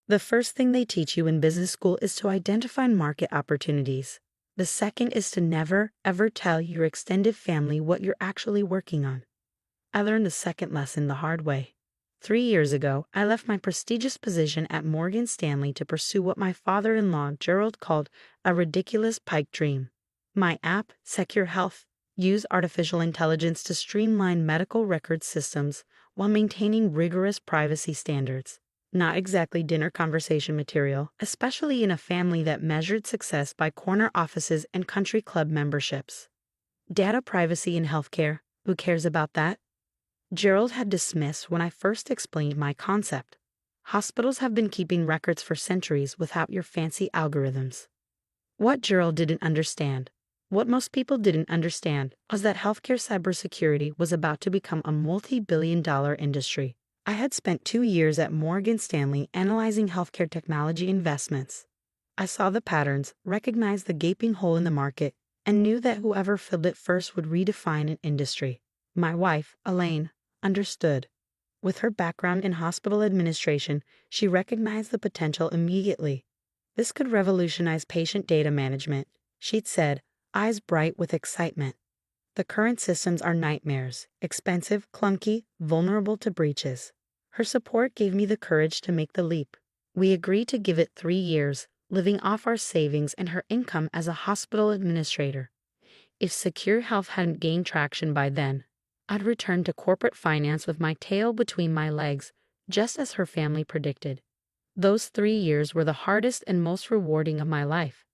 The first thing they teach you in business school is to identify market opportunities. The second is to never, ever tell your extended family what you're actually working on. I learned the second lesson the hard way. 3 years ago, I left my prestigious position at Morgan Stanley to pursue what my father-in-law, Gerald, called a ridiculous pipe dream. My app, SecureHealth, used artificial intelligence to streamline medical record systems while maintaining rigorous privacy standards. Not exactly dinner conversation material, especially in a family that measured success by corner offices and country club memberships. Data privacy in healthcare, who cares about that? Gerald had dismissed when I first explained my concept. Hospitals have been keeping records for centuries without your fancy algorithms. What Gerald didn't understand, what most people didn't understand, was that healthcare cybersecurity was about to become a multi-billion-dollar industry. I had spent 2 years at Morgan Stanley analyzing healthcare technology investments. I saw the patterns, recognized the gaping hole in the market, and knew that whoever filled it first would redefine an industry. My wife, Elaine, understood. With her background in hospital administration, she recognized the potential immediately. This could revolutionize patient data management, she'd said, eyes bright with excitement. The current systems are nightmares, expensive, clunky, vulnerable to breaches. Her support gave me the courage to make the leap. We agreed to give it 3 years, living off our savings and her income as a hospital administrator. If SecureHealth hadn't gained traction by then, I'd return to corporate finance with my tail between my legs, just as her family predicted. Those 3 years were the hardest and most rewarding of my life.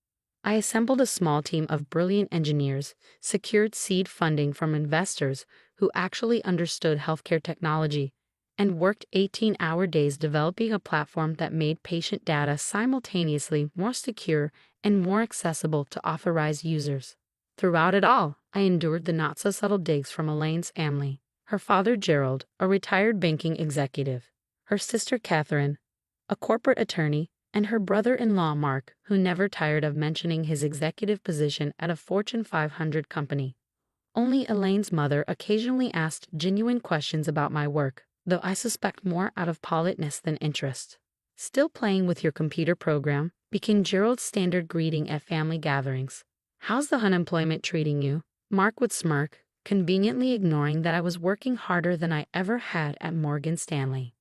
I assembled a small team of brilliant engineers, secured seed funding from investors who actually understood healthcare technology, and worked 18-hour days developing a platform that made patient data simultaneously more secure and more accessible to authorized users. Throughout it all, I endured the not-so-subtle digs from Elaine's family. Her father, Gerald, a retired banking executive. Her sister, Catherine, a corporate attorney, and her brother-in-law, Mark, who never tired of mentioning his executive position at a Fortune 500 company. Only Elaine's mother occasionally asked genuine questions about my work, though I suspect more out of politeness than interest. "Still playing with your computer program?" became Gerald's standard greeting at family gatherings. "How's the unemployment treating you?" Mark would smirk, conveniently ignoring that I was working harder than I ever had at Morgan Stanley.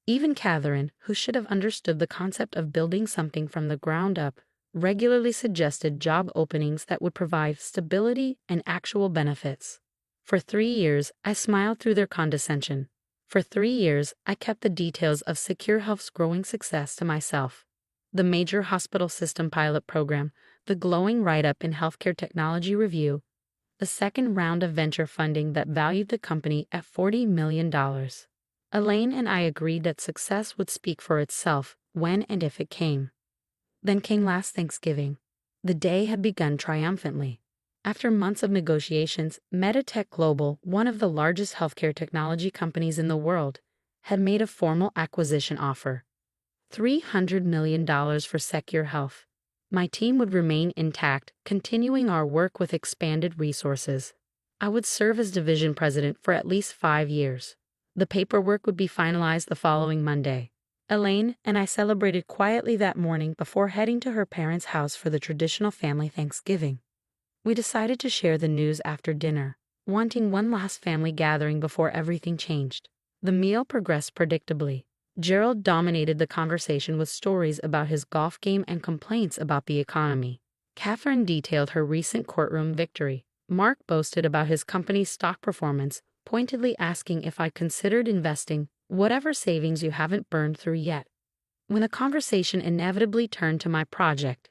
Even Catherine, who should have understood the concept of building something from the ground up, regularly suggested job openings that would provide stability and actual benefits. For 3 years, I smiled through their condescension. For 3 years, I kept the details of SecureHealth's growing success to myself. The major hospital system pilot program, the glowing write-up in Healthcare Technology Review, the second round of venture funding that valued the company at $40 million. Elaine and I agreed that success would speak for itself when and if it came. Then came last Thanksgiving. The day had begun triumphantly. After months of negotiations, Meditech Global, one of the largest healthcare technology companies in the world, had made a formal acquisition offer. $300 million for SecureHealth. My team would remain intact, continuing our work with expanded resources. I would serve as division president for at least 5 years. The paperwork would be finalized the following Monday. Elaine and I celebrated quietly that morning before heading to her parents' house for the traditional family Thanksgiving. We decided to share the news after dinner, wanting one last family gathering before everything changed. The meal progressed predictably. Gerald dominated the conversation with stories about his golf game and complaints about the economy. Catherine detailed her recent courtroom victory. Mark boasted about his company's stock performance, pointedly asking if I considered investing whatever savings you haven't burned through yet. When the conversation inevitably turned to my project,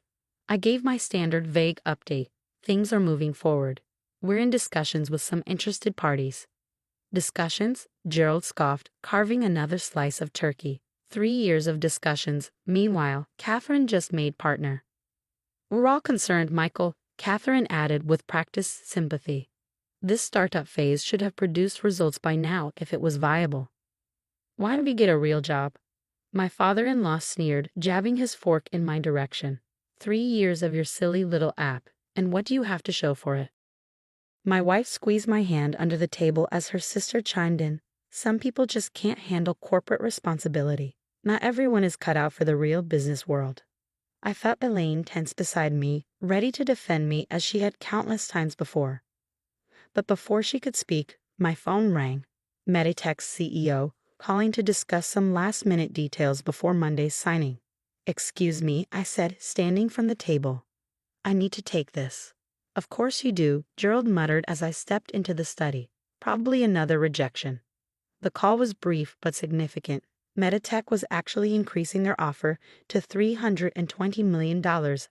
I gave my standard vague update. Things are moving forward. We're in discussions with some interested parties. Discussions? Gerald scoffed, carving another slice of turkey. 3 years of discussions. Meanwhile, Catherine just made partner. "We're all concerned, Michael," Catherine added with practiced sympathy. This startup phase should have produced results by now if it was viable. "Why don't you get a real job?" My father-in-law sneered, jabbing his fork in my direction. 3 years of your silly little app, and what do you have to show for it? My wife squeezed my hand under the table as her sister chimed in. "Some people just can't handle corporate responsibility." Not everyone is cut out for the real business world. I felt Elaine tense beside me, ready to defend me as she had countless times before. But before she could speak, my phone rang. Meditech's CEO, calling to discuss some last-minute details before Monday's signing. "Excuse me," I said, standing from the table. "I need to take this." "Of course you do," Gerald muttered as I stepped into the study. Probably another rejection. The call was brief but significant. Meditech was actually increasing their offer to $320 million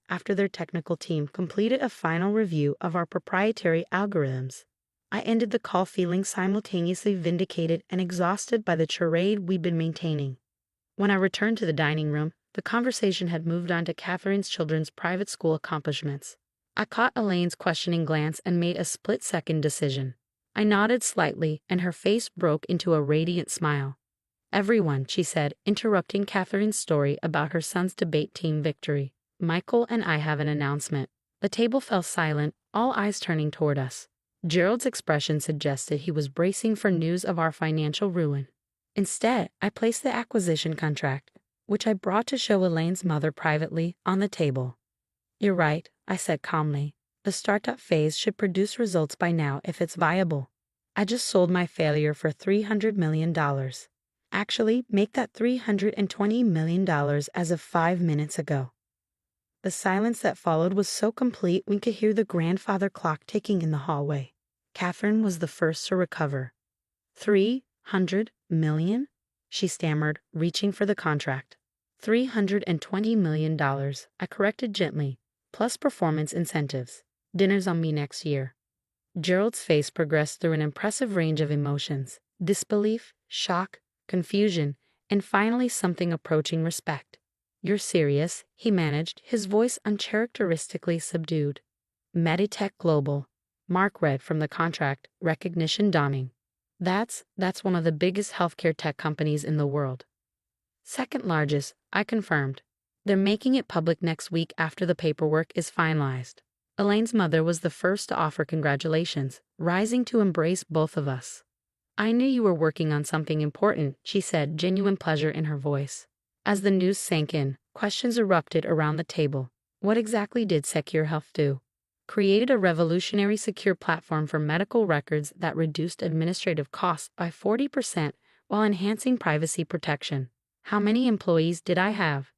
after their technical team completed a final review of our proprietary algorithms. I ended the call feeling simultaneously vindicated and exhausted by the charade we'd been maintaining. When I returned to the dining room, the conversation had moved on to Catherine's children's private school accomplishments. I caught Elaine's questioning glance and made a split-second decision. I nodded slightly, and her face broke into a radiant smile. "Everyone," she said, interrupting Catherine's story about her son's debate team victory. "Michael and I have an announcement." The table fell silent, all eyes turning toward us. Gerald's expression suggested he was bracing for news of our financial ruin. Instead, I placed the acquisition contract, which I brought to show Elaine's mother privately, on the table. "You're right," I said calmly. "The startup phase should produce results by now if it's viable. I just sold my failure for $300 million. Actually, make that $320 million as of 5 minutes ago." The silence that followed was so complete we could hear the grandfather clock ticking in the hallway. Catherine was the first to recover. $300 million? She stammered, reaching for the contract. $320 million, I corrected gently, plus performance incentives. Dinner's on me next year. Gerald's face progressed through an impressive range of emotions: disbelief, shock, confusion, and finally something approaching respect. "You're serious," he managed, his voice uncharacteristically subdued. "Meditech Global." Mark read from the contract, recognition dawning. That's one of the biggest healthcare tech companies in the world." "Second largest," I confirmed. "They're making it public next week after the paperwork is finalized." Elaine's mother was the first to offer congratulations, rising to embrace both of us. "I knew you were working on something important," she said, genuine pleasure in her voice. As the news sank in, questions erupted around the table. What exactly did SecureHealth do? Created a revolutionary secure platform for medical records that reduced administrative costs by 40% while enhancing privacy protection. How many employees did I have?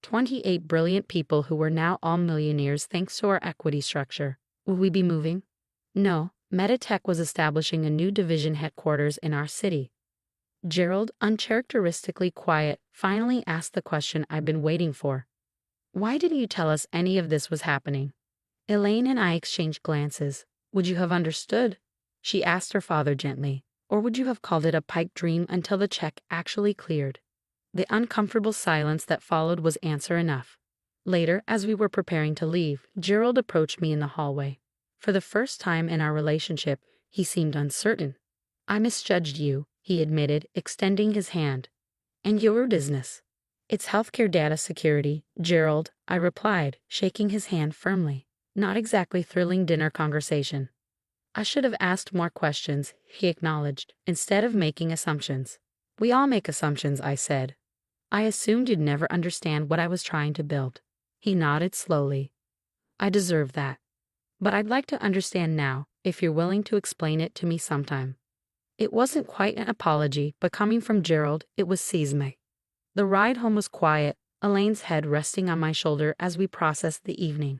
28 brilliant people who were now all millionaires thanks to our equity structure. Will we be moving? No, Meditech was establishing a new division headquarters in our city. Gerald, uncharacteristically quiet, finally asked the question I'd been waiting for. "Why didn't you tell us any of this was happening?" Elaine and I exchanged glances. "Would you have understood?" she asked her father gently. "Or would you have called it a pipe dream until the check actually cleared?" The uncomfortable silence that followed was answer enough. Later, as we were preparing to leave, Gerald approached me in the hallway. For the first time in our relationship, he seemed uncertain. "I misjudged you," he admitted, extending his hand. "And your business?" "It's healthcare data security, Gerald," I replied, shaking his hand firmly. Not exactly thrilling dinner conversation. "I should have asked more questions," he acknowledged, "instead of making assumptions." "We all make assumptions," I said. "I assumed you'd never understand what I was trying to build." He nodded slowly. "I deserve that. But I'd like to understand now, if you're willing to explain it to me sometime." It wasn't quite an apology, but coming from Gerald, it was seismic. The ride home was quiet, Elaine's head resting on my shoulder as we processed the evening.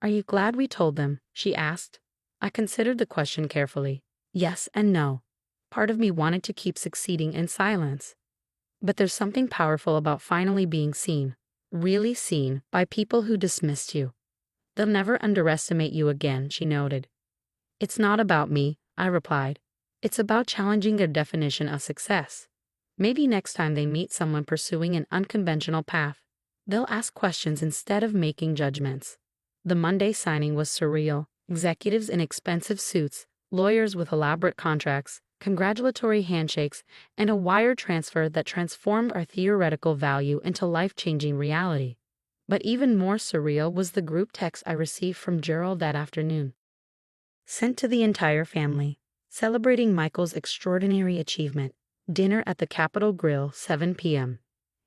"Are you glad we told them?" she asked. I considered the question carefully. Yes and no. Part of me wanted to keep succeeding in silence. But there's something powerful about finally being seen, really seen, by people who dismissed you. "They'll never underestimate you again," she noted. "It's not about me," I replied. "It's about challenging their definition of success. Maybe next time they meet someone pursuing an unconventional path, they'll ask questions instead of making judgments." The Monday signing was surreal. Executives in expensive suits, lawyers with elaborate contracts, congratulatory handshakes, and a wire transfer that transformed our theoretical value into life-changing reality. But even more surreal was the group text I received from Gerald that afternoon. Sent to the entire family, celebrating Michael's extraordinary achievement. Dinner at the Capitol Grill, 7 p.m.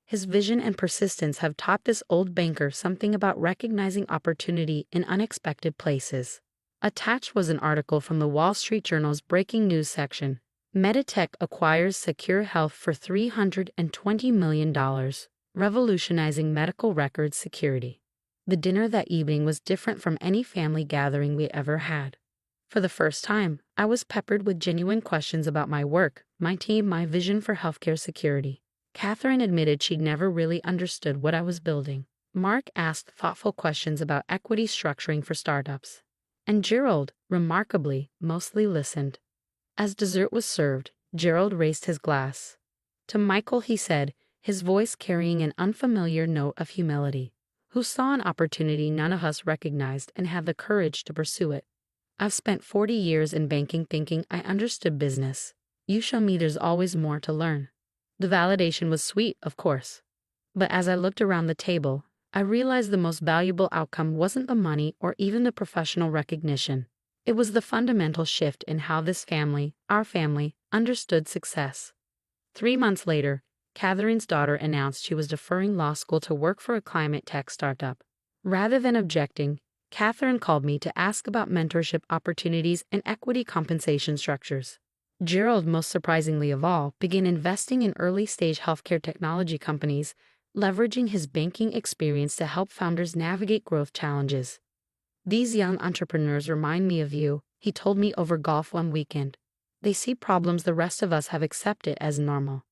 His vision and persistence have taught this old banker something about recognizing opportunity in unexpected places. Attached was an article from the Wall Street Journal's breaking news section. Meditech acquires SecureHealth for $320 million, revolutionizing medical records security. The dinner that evening was different from any family gathering we ever had. For the first time, I was peppered with genuine questions about my work, my team, my vision for healthcare security. Catherine admitted she'd never really understood what I was building. Mark asked thoughtful questions about equity structuring for startups. And Gerald, remarkably, mostly listened. As dessert was served, Gerald raised his glass. To Michael, he said, his voice carrying an unfamiliar note of humility, who saw an opportunity none of us recognized and had the courage to pursue it. I've spent 40 years in banking thinking I understood business. You show me there's always more to learn. The validation was sweet, of course. But as I looked around the table, I realized the most valuable outcome wasn't the money or even the professional recognition. It was the fundamental shift in how this family, our family, understood success. 3 months later, Catherine's daughter announced she was deferring law school to work for a climate tech startup. Rather than objecting, Catherine called me to ask about mentorship opportunities and equity compensation structures. Gerald, most surprisingly of all, began investing in early-stage healthcare technology companies, leveraging his banking experience to help founders navigate growth challenges. These young entrepreneurs remind me of you, he told me over golf one weekend. They see problems the rest of us have accepted as normal.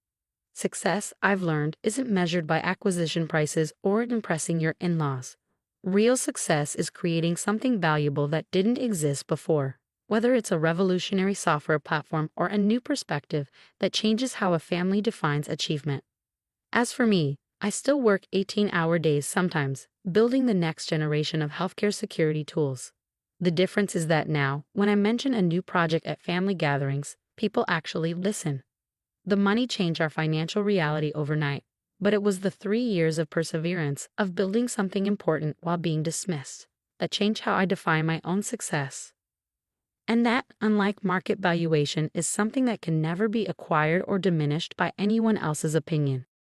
Success, I've learned, isn't measured by acquisition prices or impressing your in-laws. Real success is creating something valuable that didn't exist before. Whether it's a revolutionary software platform or a new perspective that changes how a family defines achievement. As for me, I still work 18-hour days sometimes, building the next generation of healthcare security tools. The difference is that now, when I mention a new project at family gatherings, people actually listen. The money changed our financial reality overnight, but it was the 3 years of perseverance, of building something important while being dismissed, that changed how I define my own success. And that, unlike market valuation, is something that can never be acquired or diminished by anyone else's opinion.